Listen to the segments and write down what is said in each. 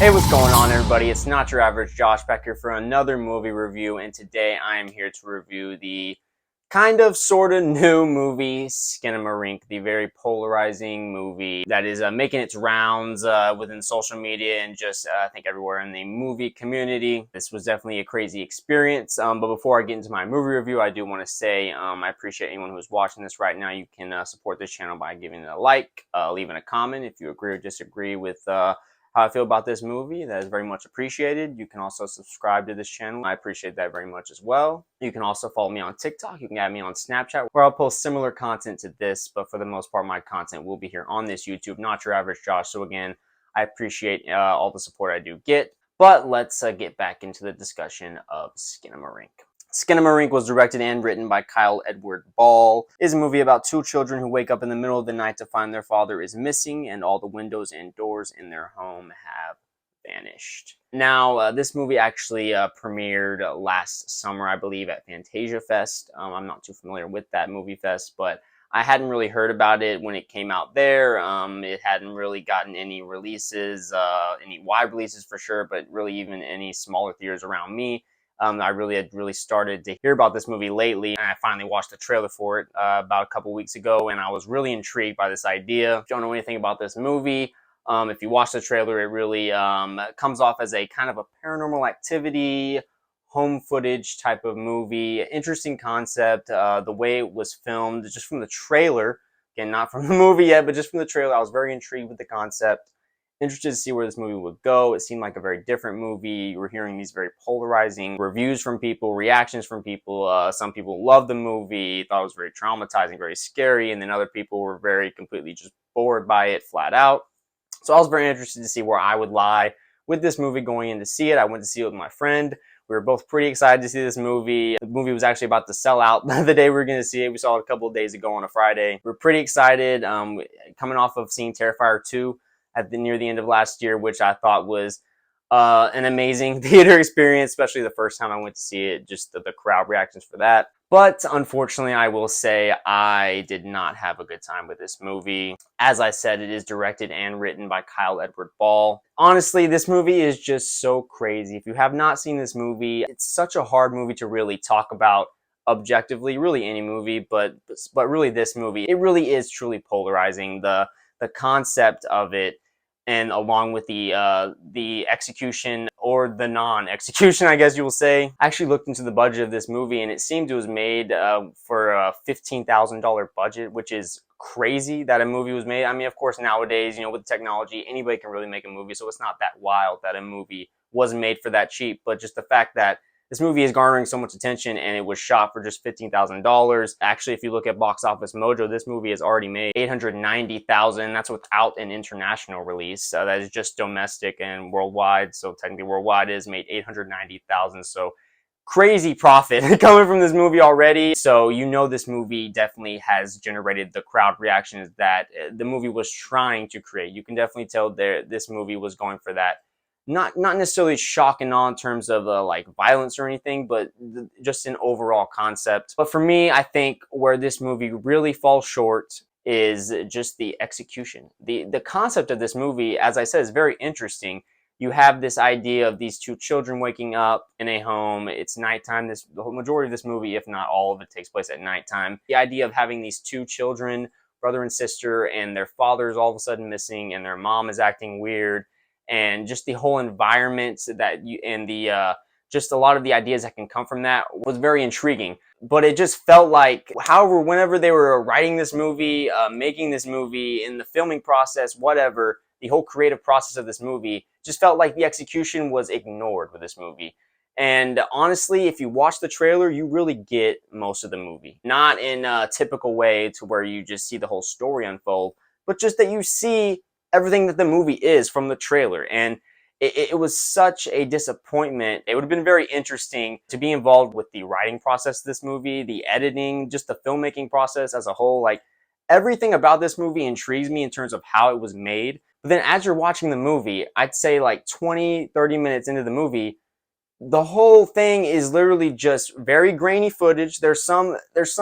Hey, what's going on, everybody? It's not your average Josh back here for another movie review, and today I am here to review the kind of sort of new movie Skinamarink, the very polarizing movie that is making its rounds within social media and just I think everywhere in the movie community. This was definitely a crazy experience, but before I get into my movie review, I do want to say I appreciate anyone who's watching this right now. You can support this channel by giving it a like, leaving a comment if you agree or disagree with how I feel about this movie. That is very much appreciated. You can also subscribe to this channel. I appreciate that very much as well. You can also follow me on TikTok. You can add me on Snapchat, where I'll post similar content to this, but for the most part, my content will be here on this YouTube, not your average Josh. So again, I appreciate all the support I do get. But let's get back into the discussion of Skinamarink. Skinamarink was directed and written by Kyle Edward Ball. It is a movie about two children who wake up in the middle of the night to find their father is missing and all the windows and doors in their home have vanished. Now, this movie actually premiered last summer, I believe, at Fantasia Fest. I'm not too familiar with that movie fest, but I hadn't really heard about it when it came out there. It hadn't really gotten any releases, any wide releases for sure, but really even any smaller theaters around me. I had started to hear about this movie lately, and I finally watched the trailer for it about a couple weeks ago, and I was really intrigued by this idea. If you don't know anything about this movie, if you watch the trailer, it really comes off as a kind of a paranormal activity, home footage type of movie. Interesting concept. The way it was filmed, just from the trailer, again, not from the movie yet, but just from the trailer, I was very intrigued with the concept. Interested to see where this movie would go. It seemed like a very different movie. We're hearing these very polarizing reviews from people, reactions from people. Some people loved the movie, thought it was very traumatizing, very scary, and then other people were very completely just bored by it flat out. So I was very interested to see where I would lie with this movie going in to see it. I went to see it with my friend. We were both pretty excited to see this movie. The movie was actually about to sell out the day we were going to see it. We saw it a couple of days ago on a Friday. We were pretty excited, coming off of seeing Terrifier 2 near the end of last year, which I thought was an amazing theater experience, especially the first time I went to see it, just the crowd reactions for that. But unfortunately, I will say I did not have a good time with this movie. As I said, it is directed and written by Kyle Edward Ball. Honestly, this movie is just so crazy. If you have not seen this movie, it's such a hard movie to really talk about objectively, really any movie, but really this movie. It really is truly polarizing. The concept of it, and along with the execution, or the non-execution, I guess you will say. I actually looked into the budget of this movie, and it seemed it was made for a $15,000 budget, which is crazy that a movie was made. I mean, of course, nowadays, with technology, anybody can really make a movie, so it's not that wild that a movie wasn't made for that cheap. But just the fact that this movie is garnering so much attention and it was shot for just $15,000. Actually, if you look at Box Office Mojo, this movie has already made $890,000. That's without an international release. That is just domestic and worldwide. So technically worldwide is made $890,000. So crazy profit coming from this movie already. So this movie definitely has generated the crowd reactions that the movie was trying to create. You can definitely tell this movie was going for that. Not necessarily shock and awe in terms of like violence or anything, but just an overall concept. But for me, I think where this movie really falls short is just the execution. The concept of this movie, as I said, is very interesting. You have this idea of these two children waking up in a home. It's nighttime. The majority of this movie, if not all of it, takes place at nighttime. The idea of having these two children, brother and sister, and their father is all of a sudden missing, and their mom is acting weird. And just the whole environment just a lot of the ideas that can come from that was very intriguing. But it just felt like, however, whenever they were writing this movie, making this movie, in the filming process, whatever, the whole creative process of this movie just felt like the execution was ignored with this movie. And honestly, if you watch the trailer, you really get most of the movie. Not in a typical way to where you just see the whole story unfold, but just that you see everything that the movie is from the trailer. And it was such a disappointment. It would have been very interesting to be involved with the writing process of this movie, the editing, just the filmmaking process as a whole. Like, everything about this movie intrigues me in terms of how it was made. But then as you're watching the movie, I'd say like 20, 30 minutes into the movie, the whole thing is literally just very grainy footage. There's some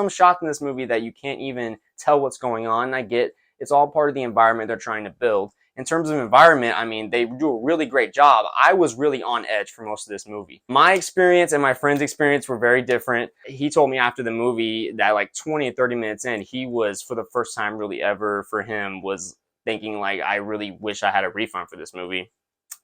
shots in this movie that you can't even tell what's going on. I get it's all part of the environment they're trying to build. in terms of environment, I mean, they do a really great job. I was really on edge for most of this movie. My experience and my friend's experience were very different. He told me after the movie that like 20 and 30 minutes in, he was, for the first time really ever for him, was thinking like, I really wish I had a refund for this movie.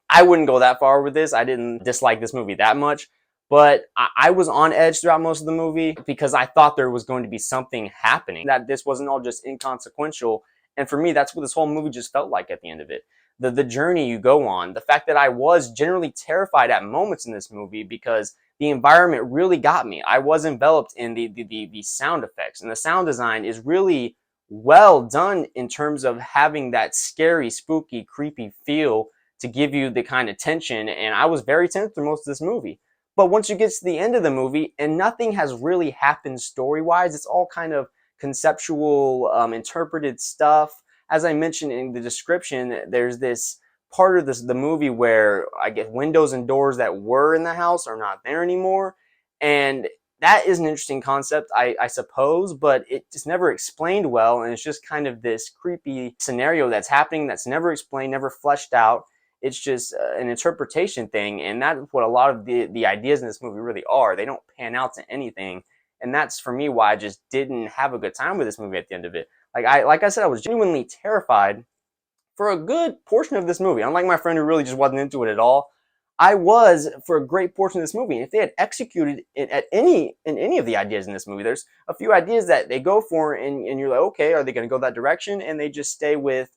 I wouldn't go that far with this. I didn't dislike this movie that much, but I was on edge throughout most of the movie because I thought there was going to be something happening, that this wasn't all just inconsequential. And for me, that's what this whole movie just felt like at the end of it. The journey you go on, the fact that I was generally terrified at moments in this movie because the environment really got me. I was enveloped in the sound effects, and the sound design is really well done in terms of having that scary, spooky, creepy feel to give you the kind of tension. And I was very tense through most of this movie. But once you get to the end of the movie and nothing has really happened story-wise, it's all kind of conceptual, interpreted stuff. As I mentioned in the description, there's this part of the movie where I guess windows and doors that were in the house are not there anymore. And that is an interesting concept, I suppose, but it's just never explained well. And it's just kind of this creepy scenario that's happening that's never explained, never fleshed out. It's just an interpretation thing, and that's what a lot of the ideas in this movie really are. They don't pan out to anything, and that's for me why I just didn't have a good time with this movie at the end of it. Like I said, I was genuinely terrified for a good portion of this movie. Unlike my friend who really just wasn't into it at all, I was for a great portion of this movie. And if they had executed it in any of the ideas in this movie, there's a few ideas that they go for, and you're like, okay, are they going to go that direction? And they just stay with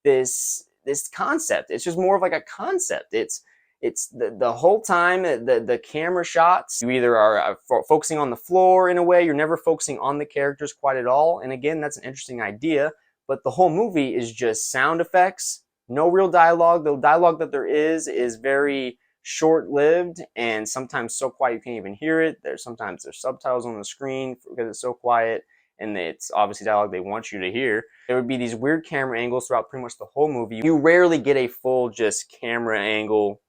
this concept. It's just more of like a concept. It's the whole time the camera shots, you either are focusing on the floor in a way, you're never focusing on the characters quite at all. And again, that's an interesting idea, but the whole movie is just sound effects, no real dialogue. The dialogue that there is very short-lived and sometimes so quiet you can't even hear it. Sometimes there's subtitles on the screen because it's so quiet, and it's obviously dialogue they want you to hear. There would be these weird camera angles throughout pretty much the whole movie. You rarely get a full just camera angle,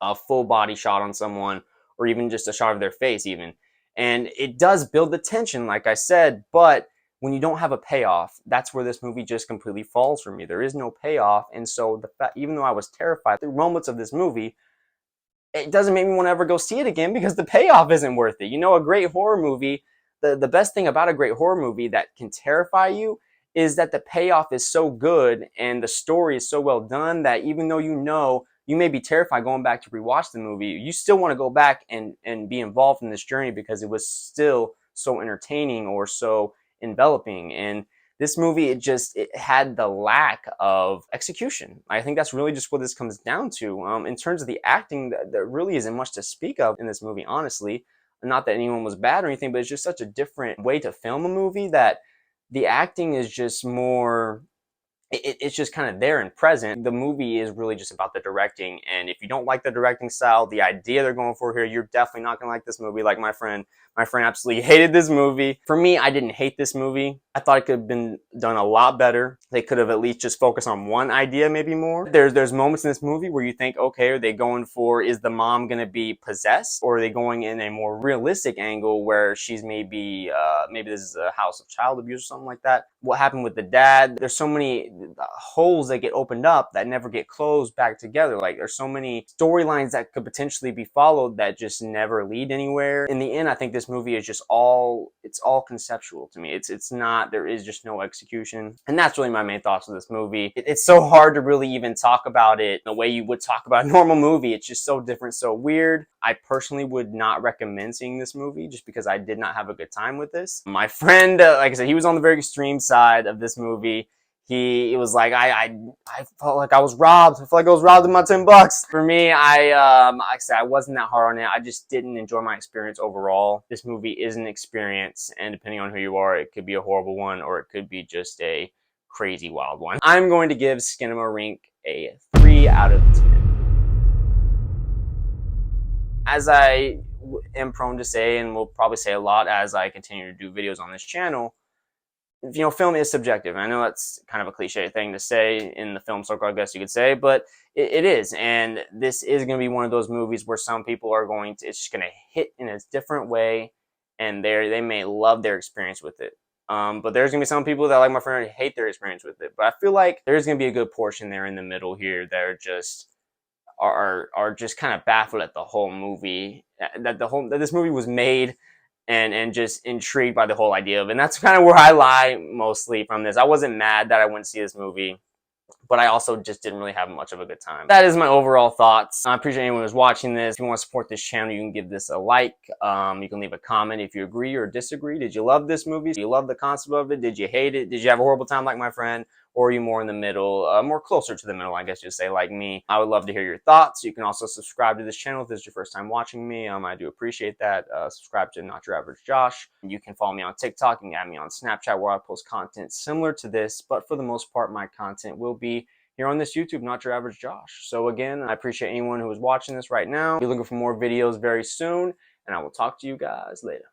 a full body shot on someone, or even just a shot of their face even. And it does build the tension, like I said, but when you don't have a payoff, that's where this movie just completely falls for me. There is no payoff, and so even though I was terrified through moments of this movie, it doesn't make me want to ever go see it again because the payoff isn't worth it. You know, a great horror movie, the best thing about a great horror movie that can terrify you is that the payoff is so good and the story is so well done that even though you know you may be terrified going back to rewatch the movie, you still want to go back and be involved in this journey because it was still so entertaining or so enveloping. And this movie, it had the lack of execution. I think that's really just what this comes down to. In terms of the acting, there really isn't much to speak of in this movie, honestly. Not that anyone was bad or anything, but it's just such a different way to film a movie that the acting is just more, it's just kind of there and present. The movie is really just about the directing, and if you don't like the directing style, the idea they're going for here, you're definitely not gonna like this movie. Like my friend absolutely hated this movie. For me, I didn't hate this movie. I thought it could have been done a lot better. They could have at least just focused on one idea, maybe more. There's moments in this movie where you think, okay, are they going for, is the mom gonna be possessed, or are they going in a more realistic angle where she's maybe this is a house of child abuse or something like that? What happened with the dad? There's so many holes that get opened up that never get closed back together. Like there's so many storylines that could potentially be followed that just never lead anywhere. In the end, I think this movie is just all conceptual to me. It's not, there is just no execution. And that's really my main thoughts of this movie. It's so hard to really even talk about it the way you would talk about a normal movie. It's just so different, so weird. I personally would not recommend seeing this movie just because I did not have a good time with this. My friend, like I said, he was on the very extreme side of this movie. He was like, I felt like I was robbed. I felt like I was robbed of my $10. For me, like I said, I wasn't that hard on it. I just didn't enjoy my experience overall. This movie is an experience, and depending on who you are, it could be a horrible one or it could be just a crazy wild one. I'm going to give Skinamarink a 3 out of 10. As I am prone to say, and will probably say a lot as I continue to do videos on this channel, you know, film is subjective. I know that's kind of a cliche thing to say in the film circle, I guess you could say, but it is. And this is going to be one of those movies where some people are it's just going to hit in a different way, and they may love their experience with it. But there's gonna be some people that, like my friend, hate their experience with it. But I feel like there's gonna be a good portion there in the middle here that are just kind of baffled at the whole movie, that this movie was made, and just intrigued by the whole idea of it. And that's kind of where I lie mostly from this. I wasn't mad that I wouldn't see this movie, but I also just didn't really have much of a good time. That is my overall thoughts. I appreciate anyone who's watching this. If you want to support this channel, you can give this a like. You can leave a comment if you agree or disagree. Did you love this movie? Did you love the concept of it? Did you hate it? Did you have a horrible time like my friend? Or are you more in the middle, more closer to the middle, I guess you'd say, like me? I would love to hear your thoughts. You can also subscribe to this channel if this is your first time watching me. I do appreciate that. Subscribe to Not Your Average Josh. You can follow me on TikTok. You can add me on Snapchat, where I post content similar to this, but for the most part, my content will be here on this YouTube, Not Your Average Josh. So again, I appreciate anyone who is watching this right now. Be looking for more videos very soon, and I will talk to you guys later.